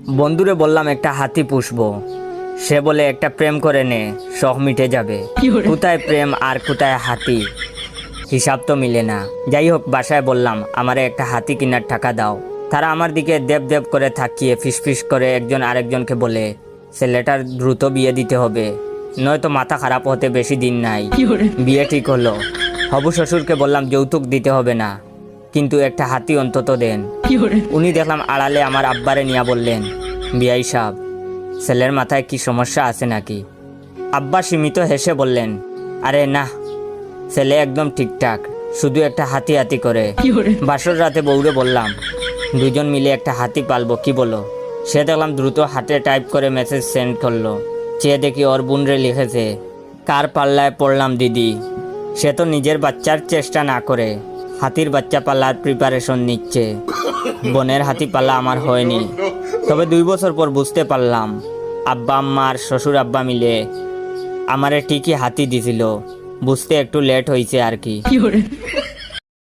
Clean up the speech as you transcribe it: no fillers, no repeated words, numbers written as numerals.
বন্ধুরে বললাম একটা হাতি পুষবো, সে বলে একটা প্রেম করে নে, শখ মিটে যাবে। কোথায় প্রেম আর কোথায় হাতি, হিসাব তো মিলে না। যাই হোক, বাসায় বললাম আমারে একটা হাতি কেনার টাকা দাও। তারা আমার দিকে দেব দেব করে থাকিয়ে ফিসফিস করে একজন আরেকজনকে বলে ছেলেটার দ্রুত বিয়ে দিতে হবে, নয়তো মাথা খারাপ হতে বেশি দিন নাই। বিয়ে ঠিক হলো। হবু শ্বশুরকে বললাম যৌতুক দিতে হবে না, কিন্তু একটা হাতি অন্তত দেন। উনি দেখলাম আড়ালে আমার আব্বারে নিয়ে বললেন, বিয়াই সাহেব, ছেলের মাথায় কি সমস্যা আছে নাকি? আব্বা সীমিত হেসে বললেন, আরে না, ছেলে একদম ঠিকঠাক, শুধু একটা হাতি হাতি করে। বাসর রাতে বউরে বললাম দুজন মিলে একটা হাতি পালবো, কি বলো? সে দেখলাম দ্রুত হাতে টাইপ করে মেসেজ সেন্ড করলো। চেয়ে দেখি ওর বোনরে লিখেছে, কার পাল্লায় পড়লাম দিদি। সে তো নিজের বাচ্চার চেষ্টা না করে হাতির বাচ্চা পাল্লার প্রিপারেশন নিচ্ছে। বোনের হাতি পাল্লা আমার হয়নি, তবে 2 বছর পর বুঝতে পারলাম আব্বা আম্মা আর শ্বশুর আব্বা মিলে আমারে ঠিকই হাতি দিছিল। বুঝতে একটু লেট হয়েছে আর কি।